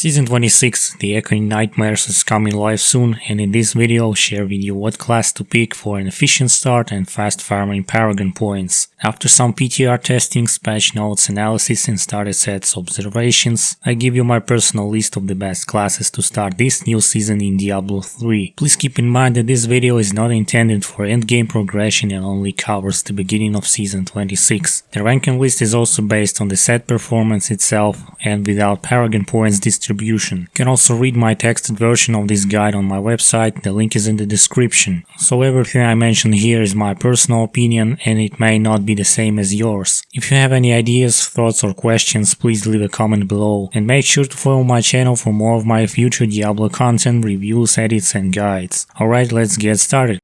Season 26, The Echoing Nightmares is coming live soon, and in this video I'll share with you what class to pick for an efficient start and fast farming Paragon points. After some PTR testings, patch notes, analysis and starter sets observations, I give you my personal list of the best classes to start this new season in Diablo 3. Please keep in mind that this video is not intended for endgame progression and only covers the beginning of Season 26. The ranking list is also based on the set performance itself and without Paragon points distribution. You can also read my texted version of this guide on my website, the link is in the description. So everything I mention here is my personal opinion and it may not be the same as yours. If you have any ideas, thoughts or questions, please leave a comment below and make sure to follow my channel for more of my future Diablo content, reviews, edits and guides. Alright, let's get started.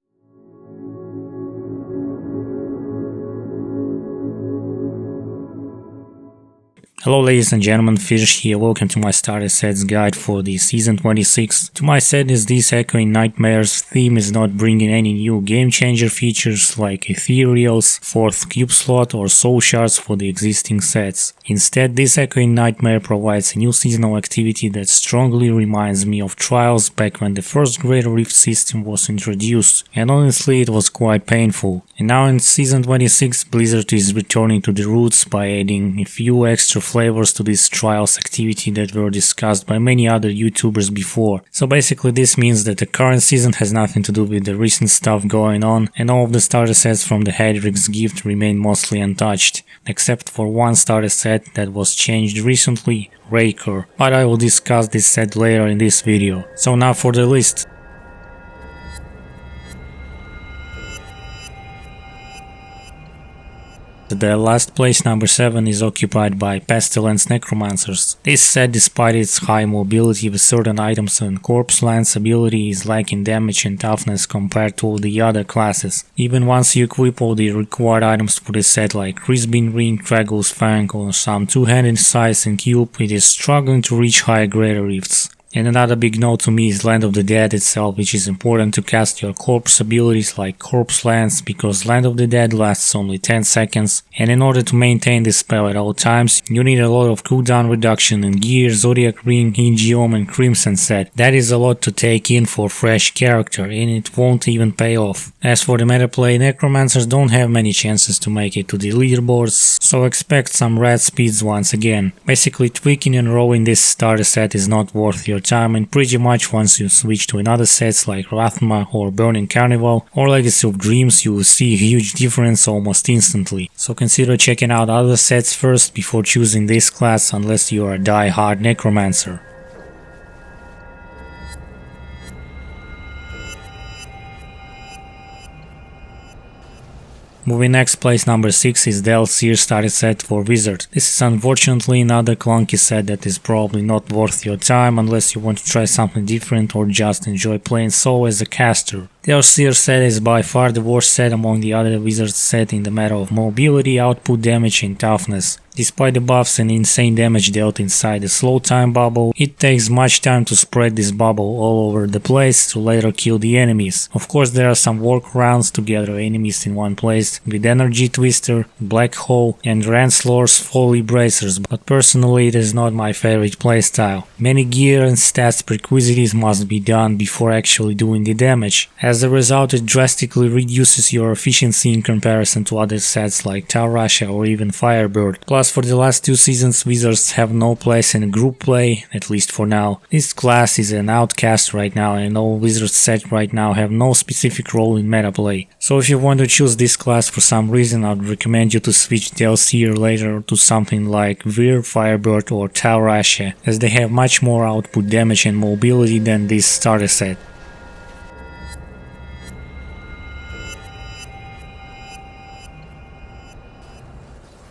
Hello ladies and gentlemen, Firzj here, welcome to my starter sets guide for the Season 26. To my set is this Echoing Nightmares theme is not bringing any new game changer features like ethereals, 4th cube slot or soul shards for the existing sets. Instead, this Echoing Nightmare provides a new seasonal activity that strongly reminds me of Trials back when the first Great Rift system was introduced, and honestly it was quite painful. And now in Season 26, Blizzard is returning to the roots by adding a few extra flavors to this Trials activity that were discussed by many other YouTubers before. So basically this means that the current season has nothing to do with the recent stuff going on, and all of the starter sets from the Haedrig's gift remain mostly untouched, except for one starter set that was changed recently, Raker, but I will discuss this set later in this video. So now for the list. The last place, number 7, is occupied by Pestilence Necromancers. This set, despite its high mobility with certain items and Corpse Lance ability, is lacking damage and toughness compared to all the other classes. Even once you equip all the required items for this set like Crispin Ring, Traggle's Fang or some two-handed Scythe and Cube, it is struggling to reach higher Greater Rifts. And another big note to me is Land of the Dead itself, which is important to cast your corpse abilities like Corpse Lance, because Land of the Dead lasts only 10 seconds, and in order to maintain this spell at all times, you need a lot of cooldown reduction in Gear, Zodiac Ring, Ingeom and Crimson set. That is a lot to take in for a fresh character, and it won't even pay off. As for the meta play, Necromancers don't have many chances to make it to the leaderboards, so expect some red speeds once again. Basically, tweaking and rolling this starter set is not worth your time, and pretty much once you switch to another sets like Rathma or Burning Carnival or Legacy of Dreams, you will see a huge difference almost instantly. So consider checking out other sets first before choosing this class unless you are a die-hard Necromancer. Moving next, place number 6 is the Seer starter set for Wizard. This is unfortunately another clunky set that is probably not worth your time unless you want to try something different or just enjoy playing solo as a caster. The Seer set is by far the worst set among the other Wizard set in the matter of mobility, output damage and toughness. Despite the buffs and insane damage dealt inside the slow time bubble, it takes much time to spread this bubble all over the place to later kill the enemies. Of course there are some workarounds to gather enemies in one place with Energy Twister, Black Hole and Ranslor's Folly Bracers, but personally it is not my favorite playstyle. Many gear and stats prerequisites must be done before actually doing the damage. As a result, it drastically reduces your efficiency in comparison to other sets like Taurasha or even Firebird. Plus, for the last 2 seasons, Wizards have no place in group play, at least for now. This class is an outcast right now, and all Wizards set right now have no specific role in meta play. So if you want to choose this class for some reason, I'd recommend you to switch the Seer later to something like Vir, Firebird or Taurasha, as they have much more output damage and mobility than this starter set.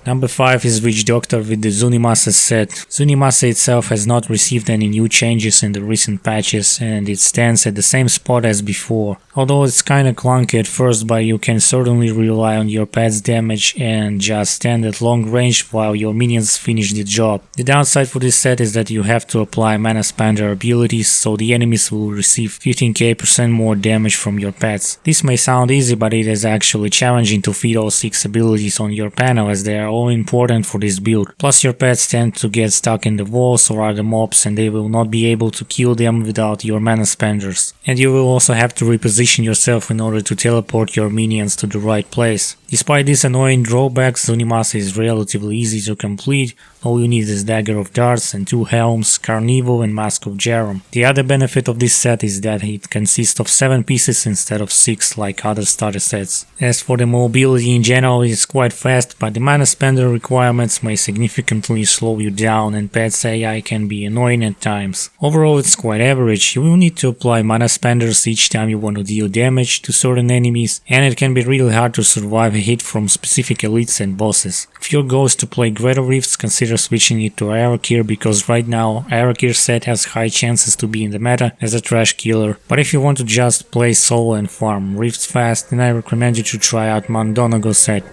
Number 5 is Witch Doctor with the Zunimasa set. Zunimasa itself has not received any new changes in the recent patches and it stands at the same spot as before. Although it's kinda clunky at first, but you can certainly rely on your pet's damage and just stand at long range while your minions finish the job. The downside for this set is that you have to apply mana spander abilities, so the enemies will receive 15% more damage from your pets. This may sound easy, but it is actually challenging to feed all 6 abilities on your panel as they are all all important for this build. Plus your pets tend to get stuck in the walls or other mobs and they will not be able to kill them without your mana spenders. And you will also have to reposition yourself in order to teleport your minions to the right place. Despite these annoying drawbacks, Zunimasa is relatively easy to complete. All you need is Dagger of Darts and 2 helms, Carnival and Mask of Jerem. The other benefit of this set is that it consists of 7 pieces instead of 6 like other starter sets. As for the mobility in general, it is quite fast, but the mana spender requirements may significantly slow you down and pets AI can be annoying at times. Overall it's quite average. You will need to apply mana spenders each time you want to deal damage to certain enemies, and it can be really hard to survive a hit from specific elites and bosses. If your goal is to play Greater Rifts, consider switching it to Arakir, because right now Arakir set has high chances to be in the meta as a trash killer, but if you want to just play solo and farm Rifts fast, then I recommend you to try out Mandonago set.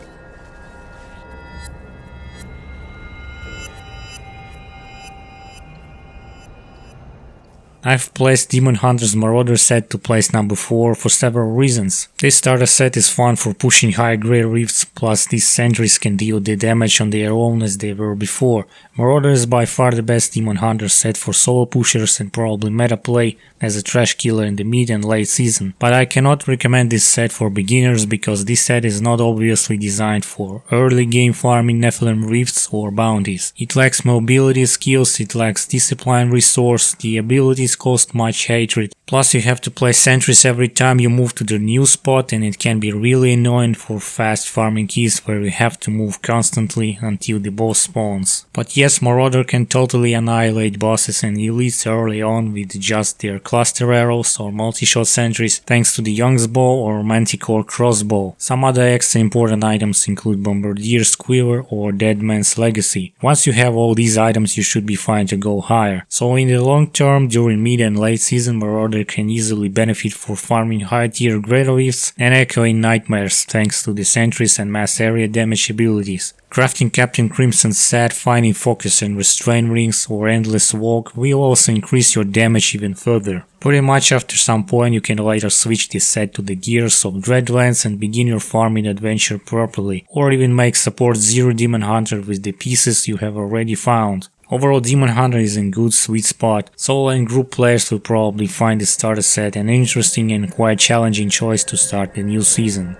I've placed Demon Hunter's Marauder set to place number 4 for several reasons. This starter set is fun for pushing high grade rifts, plus these sentries can deal the damage on their own as they were before. Marauder is by far the best Demon Hunter set for solo pushers and probably meta play as a trash killer in the mid and late season. But I cannot recommend this set for beginners because this set is not obviously designed for early game farming Nephalem rifts or bounties. It lacks mobility skills, it lacks discipline resource, the abilities cost much hatred. Plus you have to play sentries every time you move to the new spot and it can be really annoying for fast farming keys where you have to move constantly until the boss spawns. But yes, Marauder can totally annihilate bosses and elites early on with just their cluster arrows or multi-shot sentries thanks to the Young's Bow or Manticore crossbow. Some other extra important items include Bombardier's Quiver or Dead Man's Legacy. Once you have all these items you should be fine to go higher. So in the long term, during mid and late season, Marauder can easily benefit for farming high tier Greater Rifts and echoing nightmares thanks to the sentries and mass area damage abilities. Crafting Captain Crimson's set, finding focus and restraint rings or endless walk will also increase your damage even further. Pretty much after some point you can later switch this set to the Gears of Dreadlands and begin your farming adventure properly, or even make support 0 Demon Hunter with the pieces you have already found. Overall, Demon Hunter is in good sweet spot. Solo and group players will probably find the starter set an interesting and quite challenging choice to start the new season.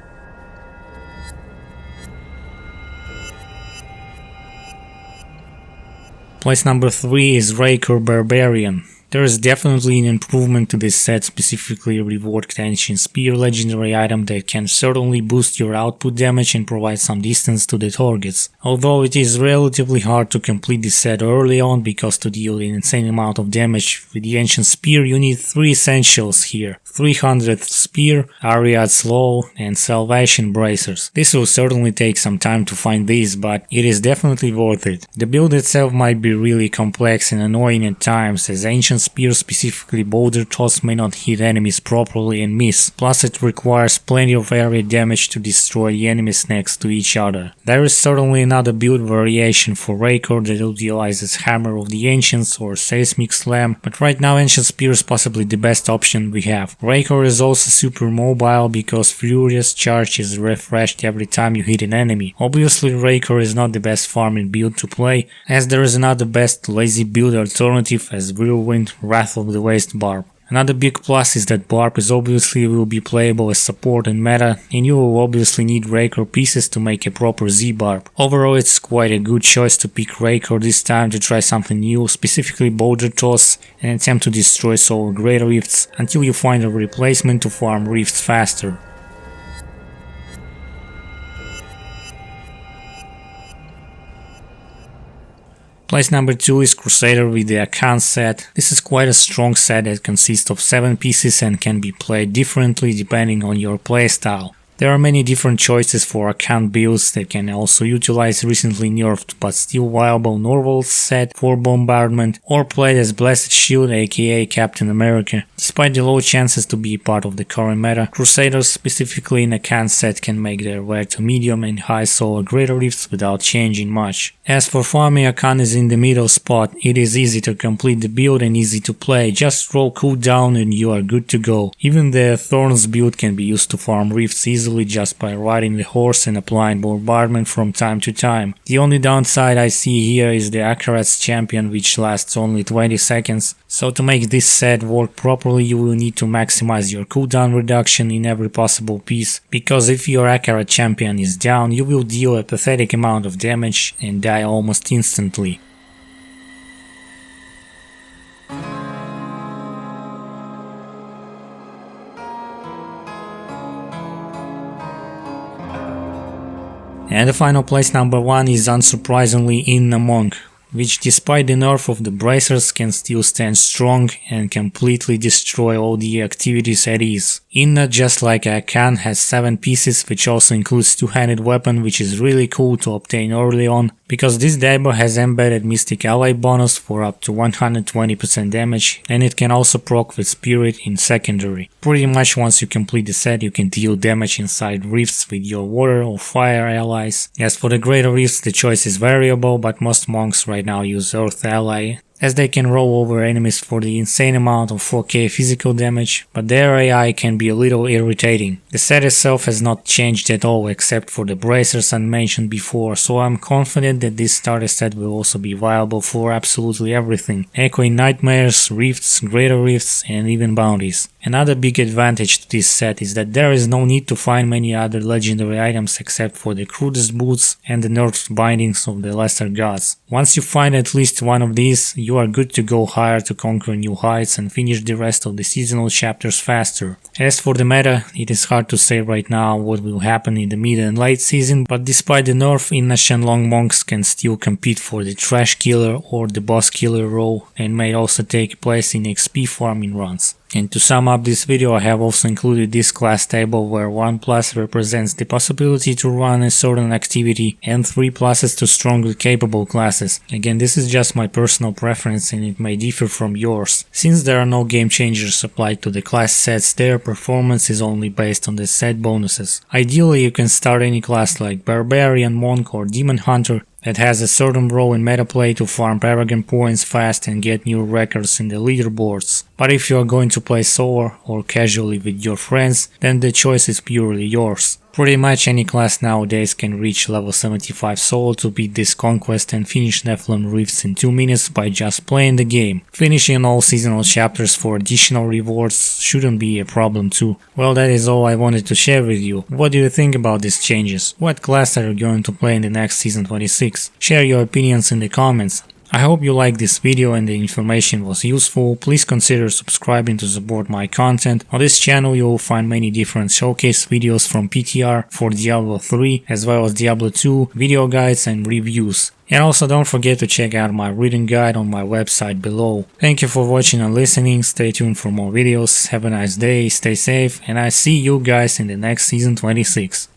Place number 3 is Raker Barbarian. There is definitely an improvement to this set, specifically a reworked Ancient Spear legendary item that can certainly boost your output damage and provide some distance to the targets. Although it is relatively hard to complete this set early on because to deal an insane amount of damage with the Ancient Spear you need 3 essentials here: 300th Spear, Ariad's Law and Salvation Bracers. This will certainly take some time to find these, but it is definitely worth it. The build itself might be really complex and annoying at times, as Ancient Spear, specifically Boulder Toss, may not hit enemies properly and miss, plus it requires plenty of area damage to destroy the enemies next to each other. There is certainly another build variation for Raker that utilizes Hammer of the Ancients or Seismic Slam, but right now Ancient Spear is possibly the best option we have. Raker is also super mobile because Furious Charge is refreshed every time you hit an enemy. Obviously Raker is not the best farming build to play, as there is another best lazy build alternative as Whirlwind Wrath of the Waste Barb. Another big plus is that Barb will be playable as support and meta, and you will obviously need Raker pieces to make a proper Z-Barb. Overall it's quite a good choice to pick Raker this time to try something new, specifically Boulder Toss, and attempt to destroy solo Greater Rifts until you find a replacement to farm Rifts faster. Place number 2 is Crusader with the Akan set. This is quite a strong set that consists of 7 pieces and can be played differently depending on your playstyle. There are many different choices for Akan builds that can also utilize recently nerfed but still viable Norval's set for bombardment, or played as Blessed Shield aka Captain America. Despite the low chances to be part of the current meta, Crusaders specifically in Akan set can make their way to medium and high solo Greater Rifts without changing much. As for farming, Akan is in the middle spot. It is easy to complete the build and easy to play, just roll cooldown and you are good to go. Even the Thorns build can be used to farm Rifts easily easily just by riding the horse and applying bombardment from time to time. The only downside I see here is the Accurate's champion, which lasts only 20 seconds. So to make this set work properly, you will need to maximize your cooldown reduction in every possible piece, because if your Accurate champion is down, you will deal a pathetic amount of damage and die almost instantly. And the final place number 1 is unsurprisingly Inna Monk, which despite the nerf of the bracers can still stand strong and completely destroy all the activities at ease. Inna, just like Akan, has 7 pieces, which also includes two-handed weapon, which is really cool to obtain early on, because this Diablo has embedded Mystic Ally bonus for up to 120% damage, and it can also proc with Spirit in secondary. Pretty much once you complete the set, you can deal damage inside rifts with your water or fire allies. As for the greater rifts, the choice is variable, but most monks right now use Earth Ally, as they can roll over enemies for the insane amount of 4k physical damage, but their AI can be a little irritating. The set itself has not changed at all except for the bracers I mentioned before, so I'm confident that this starter set will also be viable for absolutely everything: Echoing Nightmares, Rifts, Greater Rifts, and even Bounties. Another big advantage to this set is that there is no need to find many other legendary items except for the crudest boots and the nerfed bindings of the lesser gods. Once you find at least one of these, you are good to go higher to conquer new heights and finish the rest of the seasonal chapters faster. As for the meta, it is hard to say right now what will happen in the mid and late season, but despite the nerf, Inna Shenlong monks can still compete for the trash killer or the boss killer role and may also take place in XP farming runs. And to sum up this video, I have also included this class table where 1 plus represents the possibility to run a certain activity and 3 pluses to strongly capable classes. Again, this is just my personal preference and it may differ from yours. Since there are no game changers applied to the class sets, their performance is only based on the set bonuses. Ideally, you can start any class like Barbarian, Monk or Demon Hunter that has a certain role in meta play to farm Paragon points fast and get new records in the leaderboards. But if you are going to play solo or casually with your friends, then the choice is purely yours. Pretty much any class nowadays can reach level 75 solo to beat this conquest and finish Nephalem Rifts in 2 minutes by just playing the game. Finishing all seasonal chapters for additional rewards shouldn't be a problem too. Well, that is all I wanted to share with you. What do you think about these changes? What class are you going to play in the next season 26? Share your opinions in the comments. I hope you liked this video and the information was useful. Please consider subscribing to support my content. On this channel you will find many different showcase videos from PTR for Diablo 3 as well as Diablo 2, video guides and reviews. And also don't forget to check out my reading guide on my website below. Thank you for watching and listening, stay tuned for more videos, have a nice day, stay safe, and I see you guys in the next season 26.